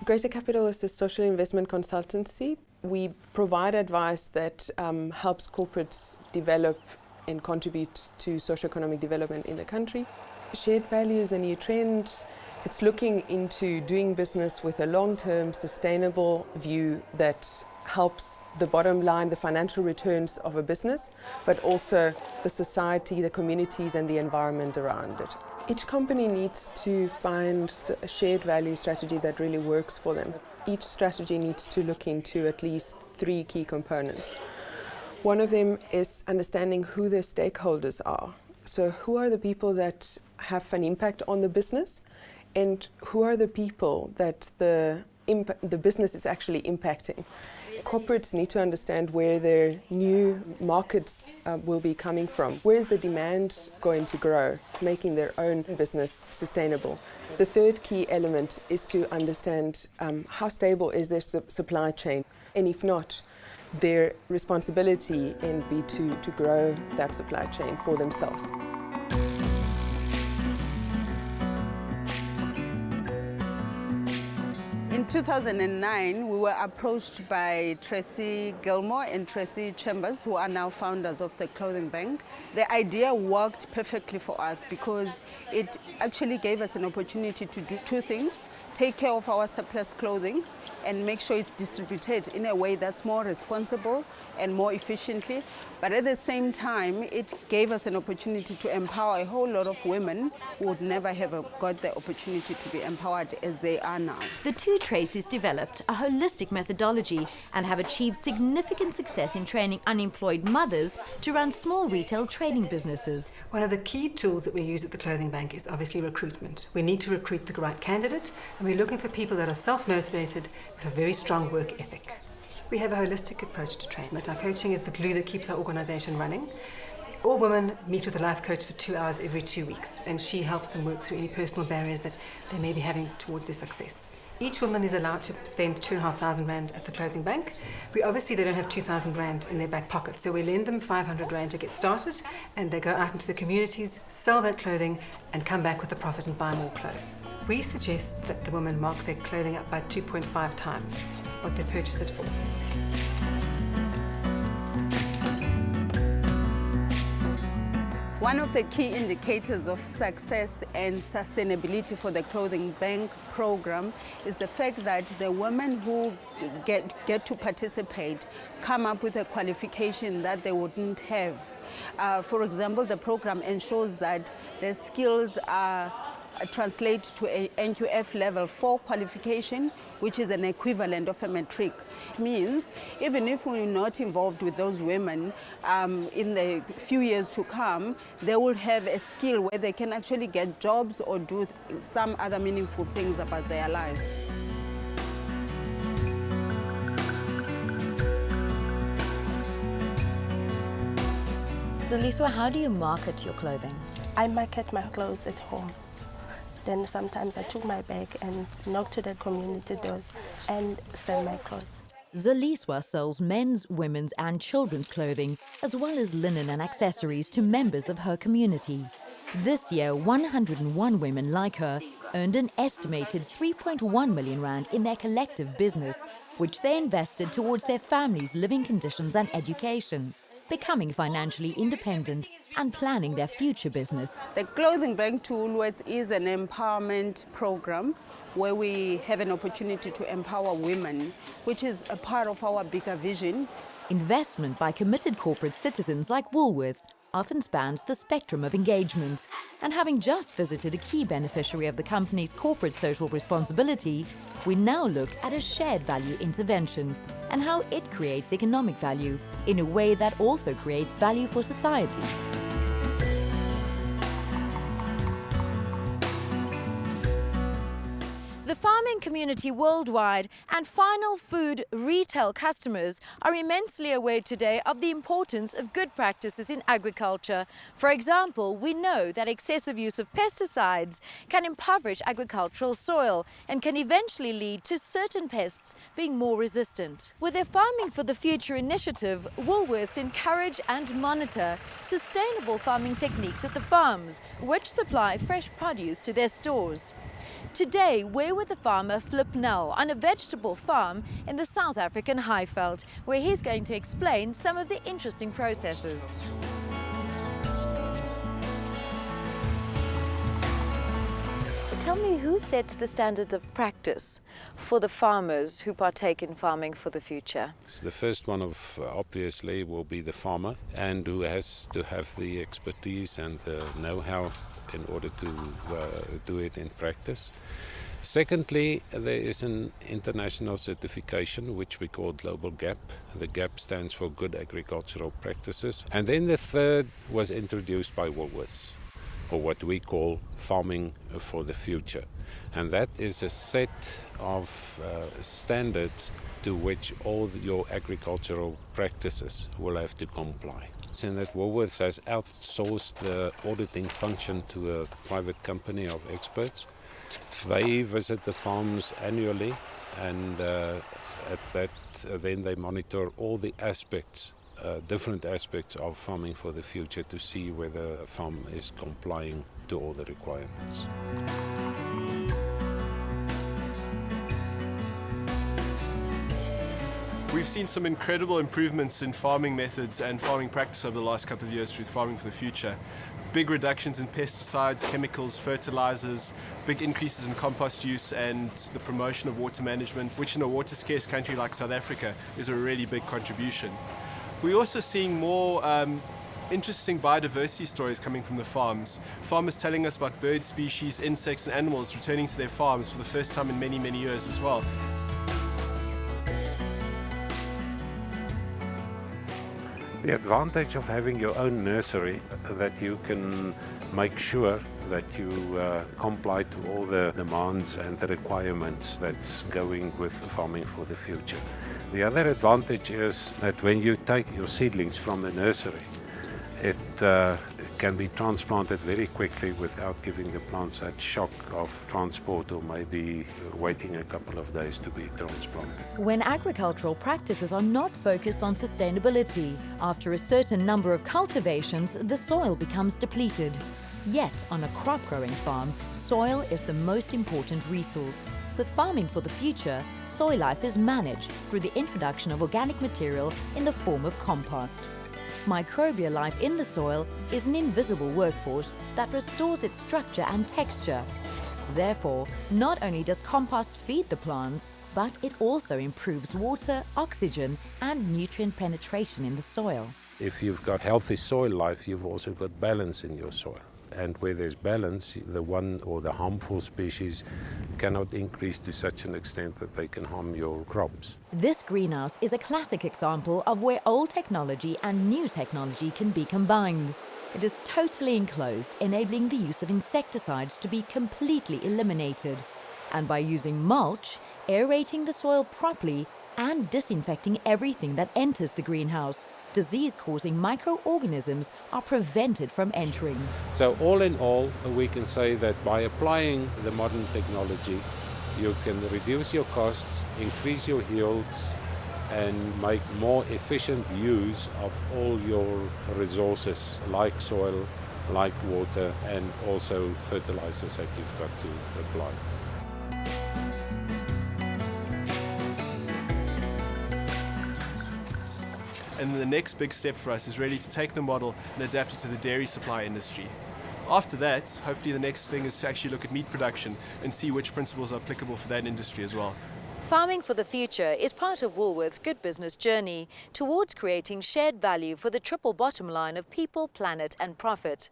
Greater Capital is a social investment consultancy. We provide advice that helps corporates develop and contribute to socioeconomic development in the country. Shared value is a new trend. It's looking into doing business with a long-term, sustainable view that helps the bottom line, the financial returns of a business, but also the society, the communities, and the environment around it. Each company needs to find a shared value strategy that really works for them. Each strategy needs to look into at least 3 key components. One of them is understanding who their stakeholders are. So who are the people that have an impact on the business, and who are the people that the business is actually impacting. Corporates need to understand where their new markets will be coming from. Where is the demand going to grow, to making their own business sustainable. The third key element is to understand how stable is their supply chain, and if not, their responsibility and be to grow that supply chain for themselves. In 2009, we were approached by Tracy Gilmore and Tracy Chambers, who are now founders of the Clothing Bank. The idea worked perfectly for us because it actually gave us an opportunity to do 2 things: take care of our surplus clothing and make sure it's distributed in a way that's more responsible and more efficiently. But at the same time, it gave us an opportunity to empower a whole lot of women who would never have got the opportunity to be empowered as they are now. The 2 Tracies developed a holistic methodology and have achieved significant success in training unemployed mothers to run small retail trading businesses. One of the key tools that we use at the Clothing Bank is obviously recruitment. We need to recruit the right candidate, and we're looking for people that are self-motivated with a very strong work ethic. We have a holistic approach to training. Our coaching is the glue that keeps our organisation running. All women meet with a life coach for 2 hours every 2 weeks, and she helps them work through any personal barriers that they may be having towards their success. Each woman is allowed to spend 2,500 Rand at the Clothing Bank. They don't have 2,000 Rand in their back pocket, so we lend them 500 Rand to get started, and they go out into the communities, sell that clothing, and come back with a profit and buy more clothes. We suggest that the women mark their clothing up by 2.5 times what they purchase it for. One of the key indicators of success and sustainability for the Clothing Bank program is the fact that the women who get to participate come up with a qualification that they wouldn't have. For example, the program ensures that their skills translate to an NQF level 4 qualification, which is an equivalent of a matric. It means even if we're not involved with those women in the few years to come, they will have a skill where they can actually get jobs or do some other meaningful things about their lives. Zaliswa, how do you market your clothing? I market my clothes at home. Then sometimes I took my bag and knock to the community doors and sell my clothes. Zaliswa sells men's, women's and children's clothing, as well as linen and accessories to members of her community. This year, 101 women like her earned an estimated 3.1 million Rand in their collective business, which they invested towards their families' living conditions and education, becoming financially independent and planning their future business. The Clothing Bank to Woolworths is an empowerment program where we have an opportunity to empower women, which is a part of our bigger vision. Investment by committed corporate citizens like Woolworths often spans the spectrum of engagement. And having just visited a key beneficiary of the company's corporate social responsibility, we now look at a shared value intervention and how it creates economic value in a way that also creates value for society. The farming community worldwide and final food retail customers are immensely aware today of the importance of good practices in agriculture. For example, we know that excessive use of pesticides can impoverish agricultural soil and can eventually lead to certain pests being more resistant. With their Farming for the Future initiative, Woolworths encourage and monitor sustainable farming techniques at the farms, which supply fresh produce to their stores. Today, we're with a farmer farmer Flip Nell on a vegetable farm in the South African Highveld, where he's going to explain some of the interesting processes. Tell me, who sets the standards of practice for the farmers who partake in farming for the future? So the first one obviously will be the farmer, and who has to have the expertise and the know-how in order to do it in practice. Secondly, there is an international certification which we call Global GAP. The GAP stands for Good Agricultural Practices. And then the third was introduced by Woolworths, or what we call farming for the future. And that is a set of standards to which all your agricultural practices will have to comply. And that Woolworths has outsourced the auditing function to a private company of experts. They visit the farms annually, and then they monitor all the aspects, different aspects of farming for the future, to see whether a farm is complying to all the requirements. We've seen some incredible improvements in farming methods and farming practice over the last couple of years through Farming for the Future. Big reductions in pesticides, chemicals, fertilizers, big increases in compost use, and the promotion of water management, which in a water-scarce country like South Africa is a really big contribution. We're also seeing more interesting biodiversity stories coming from the farms. Farmers telling us about bird species, insects and animals returning to their farms for the first time in many, many years as well. The advantage of having your own nursery, that you can make sure that you comply to all the demands and the requirements that's going with farming for the future. The other advantage is that when you take your seedlings from the nursery, it can be transplanted very quickly without giving the plants that shock of transport or maybe waiting a couple of days to be transplanted. When agricultural practices are not focused on sustainability, after a certain number of cultivations, the soil becomes depleted. Yet, on a crop-growing farm, soil is the most important resource. With Farming for the Future, soil life is managed through the introduction of organic material in the form of compost. Microbial life in the soil is an invisible workforce that restores its structure and texture. Therefore, not only does compost feed the plants, but it also improves water, oxygen and nutrient penetration in the soil. If you've got healthy soil life, you've also got balance in your soil. And where there's balance, the one or the harmful species cannot increase to such an extent that they can harm your crops. This greenhouse is a classic example of where old technology and new technology can be combined. It is totally enclosed, enabling the use of insecticides to be completely eliminated. And by using mulch, aerating the soil properly and disinfecting everything that enters the greenhouse, disease-causing microorganisms are prevented from entering. So all in all, we can say that by applying the modern technology, you can reduce your costs, increase your yields, and make more efficient use of all your resources, like soil, like water, and also fertilizers that you've got to apply. And the next big step for us is really to take the model and adapt it to the dairy supply industry. After that, hopefully the next thing is to actually look at meat production and see which principles are applicable for that industry as well. Farming for the Future is part of Woolworths' good business journey towards creating shared value for the triple bottom line of people, planet and profit.